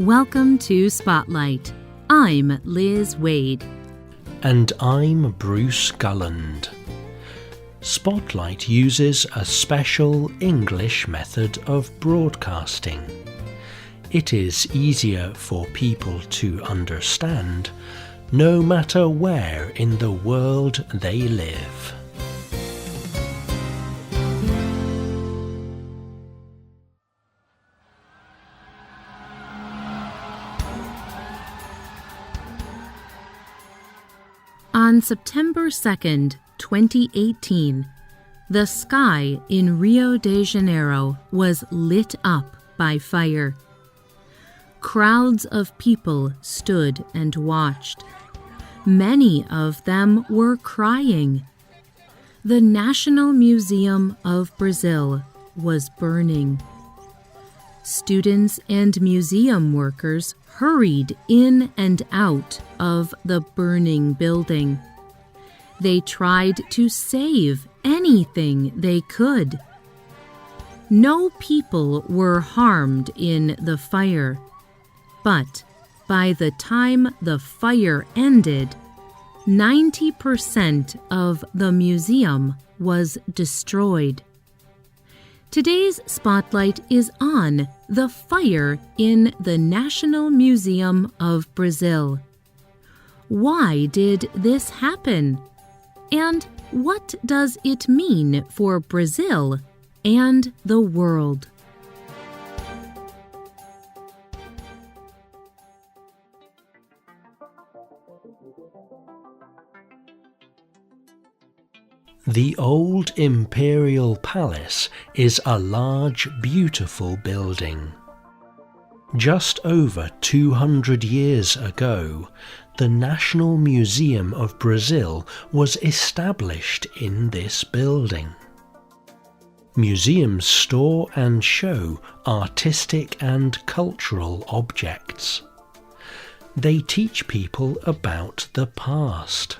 Welcome to Spotlight. I'm Liz Waid. And I'm Bruce Gulland. Spotlight uses a special English method of broadcasting. It is easier for people to understand, no matter where in the world they live. On September 2nd, 2018, the sky in Rio de Janeiro was lit up by fire. Crowds of people stood and watched. Many of them were crying. The National Museum of Brazil was burning. Students and museum workers hurried in and out of the burning building. They tried to save anything they could. No people were harmed in the fire, but by the time the fire ended, 90% of the museum was destroyed. Today's spotlight is on the fire in the National Museum of Brazil. Why did this happen? And what does it mean for Brazil and the world? The Old Imperial Palace is a large, beautiful building. Just over 200 years ago, the National Museum of Brazil was established in this building. Museums store and show artistic and cultural objects. They teach people about the past.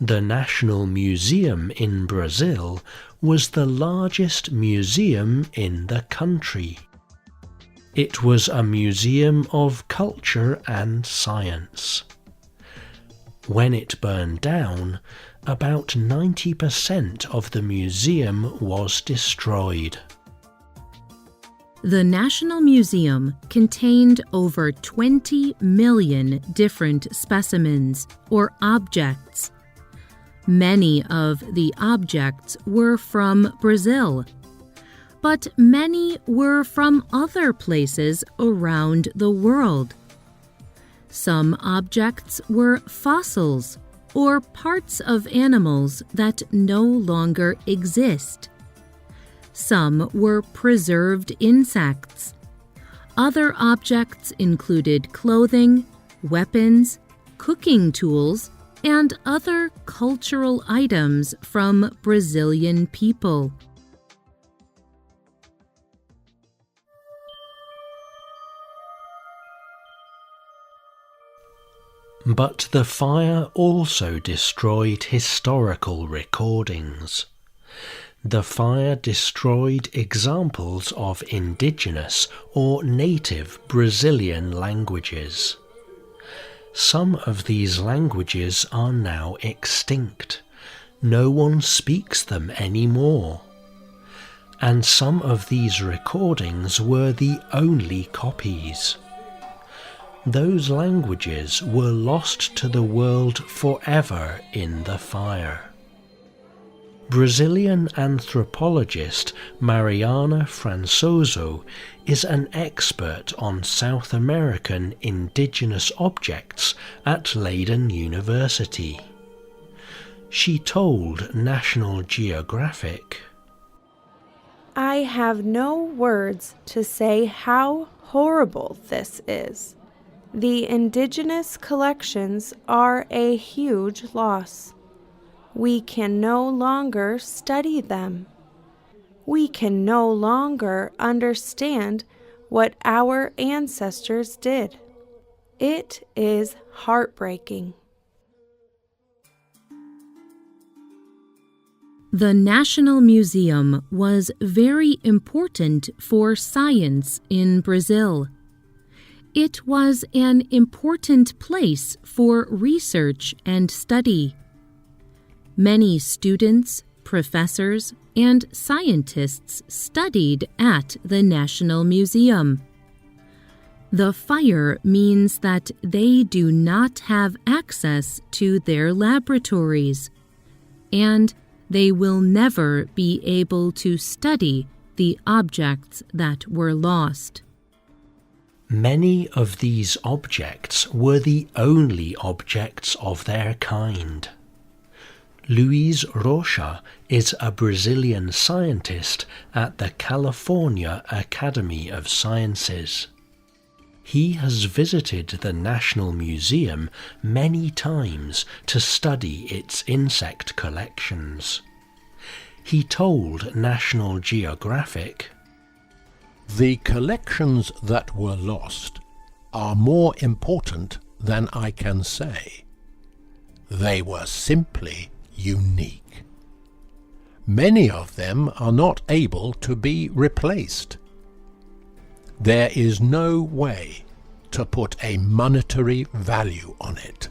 The National Museum in Brazil was the largest museum in the country. It was a museum of culture and science. When it burned down, about 90% of the museum was destroyed. The National Museum contained over 20 million different specimens or objects. Many of the objects were from Brazil, but many were from other places around the world. Some objects were fossils or parts of animals that no longer exist. Some were preserved insects. Other objects included clothing, weapons, cooking tools, and other cultural items from Brazilian people. But the fire also destroyed historical recordings. The fire destroyed examples of indigenous or native Brazilian languages. Some of these languages are now extinct. No one speaks them anymore. And some of these recordings were the only copies. Those languages were lost to the world forever in the fire. Brazilian anthropologist Mariana Francoso is an expert on South American indigenous objects at Leiden University. She told National Geographic, "I have no words to say how horrible this is. The indigenous collections are a huge loss. We can no longer study them. We can no longer understand what our ancestors did. It is heartbreaking." The National Museum was very important for science in Brazil. It was an important place for research and study. Many students, professors, and scientists studied at the National Museum. The fire means that they do not have access to their laboratories, and they will never be able to study the objects that were lost. Many of these objects were the only objects of their kind. Luiz Rocha is a Brazilian scientist at the California Academy of Sciences. He has visited the National Museum many times to study its insect collections. He told National Geographic, "The collections that were lost are more important than I can say. They were simply unique. Many of them are not able to be replaced. There is no way to put a monetary value on it."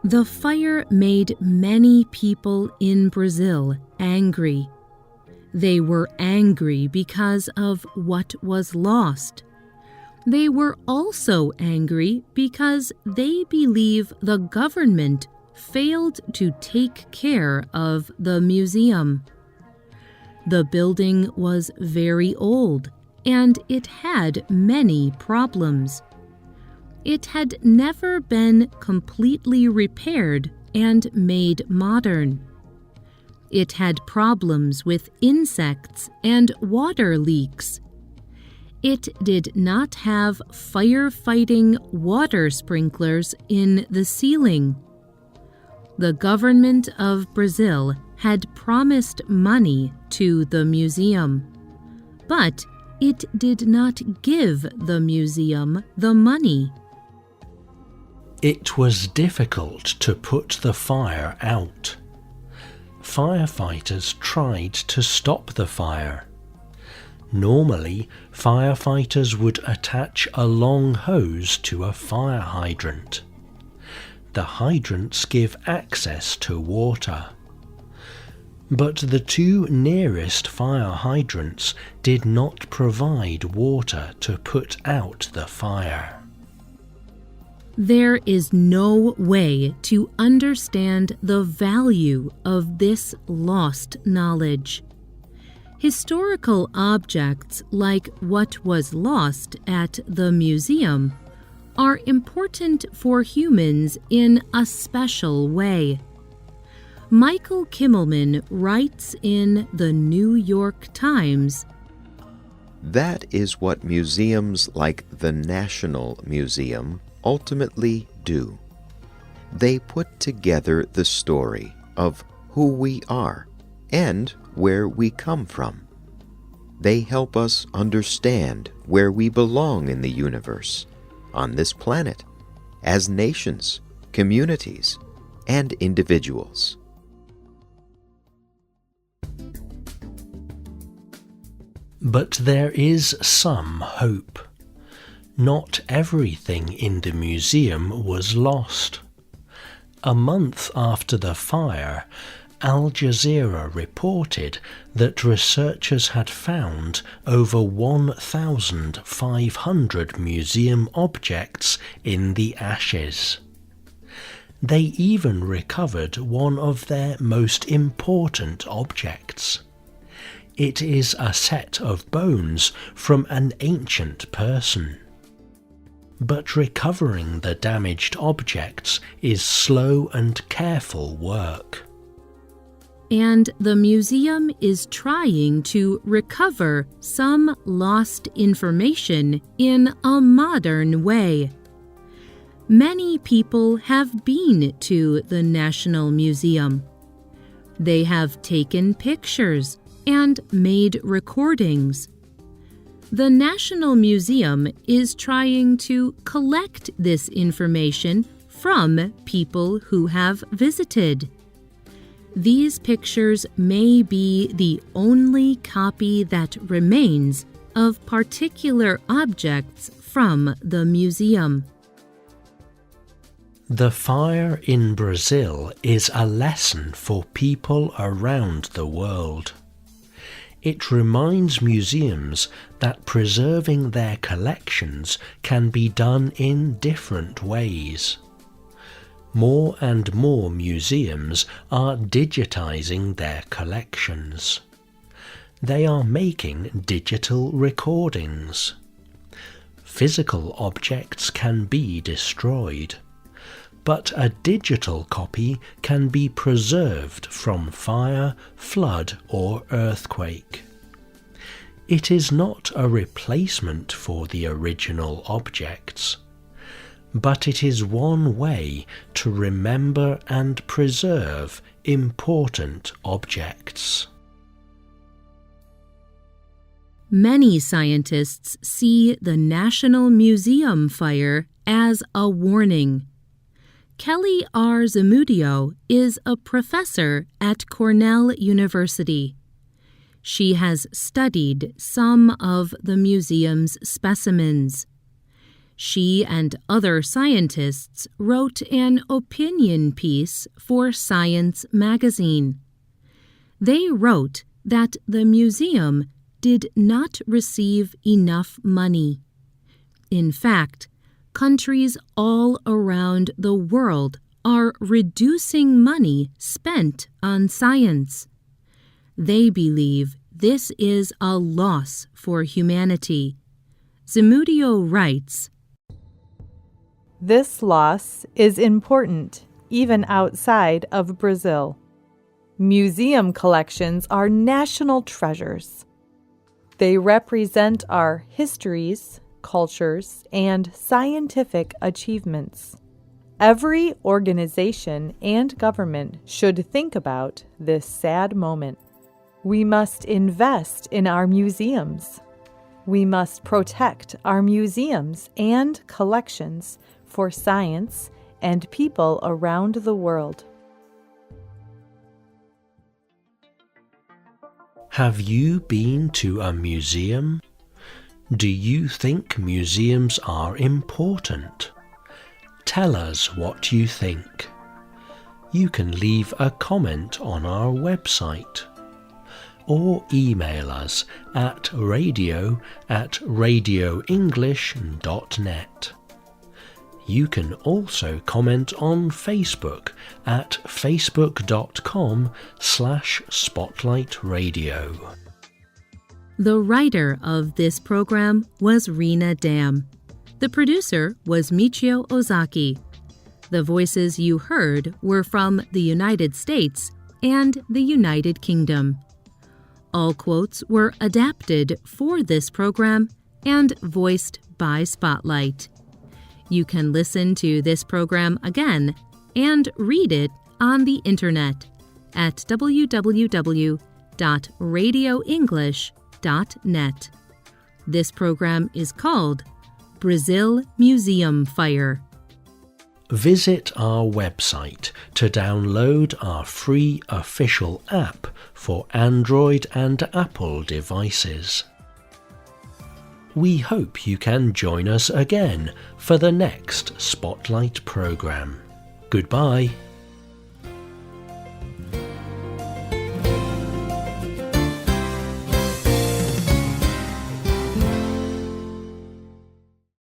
The fire made many people in Brazil angry. They were angry because of what was lost. They were also angry because they believe the government failed to take care of the museum. The building was very old, and it had many problems. It had never been completely repaired and made modern. It had problems with insects and water leaks. It did not have fire-fighting water sprinklers in the ceiling. The government of Brazil had promised money to the museum, but it did not give the museum the money. It was difficult to put the fire out. Firefighters tried to stop the fire. Normally, firefighters would attach a long hose to a fire hydrant. The hydrants give access to water. But the two nearest fire hydrants did not provide water to put out the fire. There is no way to understand the value of this lost knowledge. Historical objects like what was lost at the museum are important for humans in a special way. Michael Kimmelman writes in the New York Times, "That is what museums like the National Museum ultimately do. They put together the story of who we are and where we come from. They help us understand where we belong in the universe, on this planet, as nations, communities, and individuals." But there is some hope. Not everything in the museum was lost. A month after the fire, Al Jazeera reported that researchers had found over 1,500 museum objects in the ashes. They even recovered one of their most important objects. It is a set of bones from an ancient person. But recovering the damaged objects is slow and careful work. And the museum is trying to recover some lost information in a modern way. Many people have been to the National Museum. They have taken pictures and made recordings. The National Museum is trying to collect this information from people who have visited. These pictures may be the only copy that remains of particular objects from the museum. The fire in Brazil is a lesson for people around the world. It reminds museums that preserving their collections can be done in different ways. More and more museums are digitizing their collections. They are making digital recordings. Physical objects can be destroyed, but a digital copy can be preserved from fire, flood, or earthquake. It is not a replacement for the original objects, but it is one way to remember and preserve important objects. Many scientists see the National Museum fire as a warning. Kelly R. Zamudio is a professor at Cornell University. She has studied some of the museum's specimens. She and other scientists wrote an opinion piece for Science magazine. They wrote that the museum did not receive enough money. In fact, countries all around the world are reducing money spent on science. They believe this is a loss for humanity. Zamudio writes, "This loss is important even outside of Brazil. Museum collections are national treasures. They represent our histories, cultures, and scientific achievements. Every organization and government should think about this sad moment. We must invest in our museums. We must protect our museums and collections for science and people around the world." Have you been to a museum? Do you think museums are important? Tell us what you think. You can leave a comment on our website or email us at radio@radioenglish.net. You can also comment on Facebook at facebook.com/spotlightradio. The writer of this program was Rena Dam. The producer was Michio Ozaki. The voices you heard were from the United States and the United Kingdom. All quotes were adapted for this program and voiced by Spotlight. You can listen to this program again and read it on the internet at www.radioenglish.net. This program is called Brazil Museum Fire. Visit our website to download our free official app for Android and Apple devices. We hope you can join us again for the next Spotlight program. Goodbye.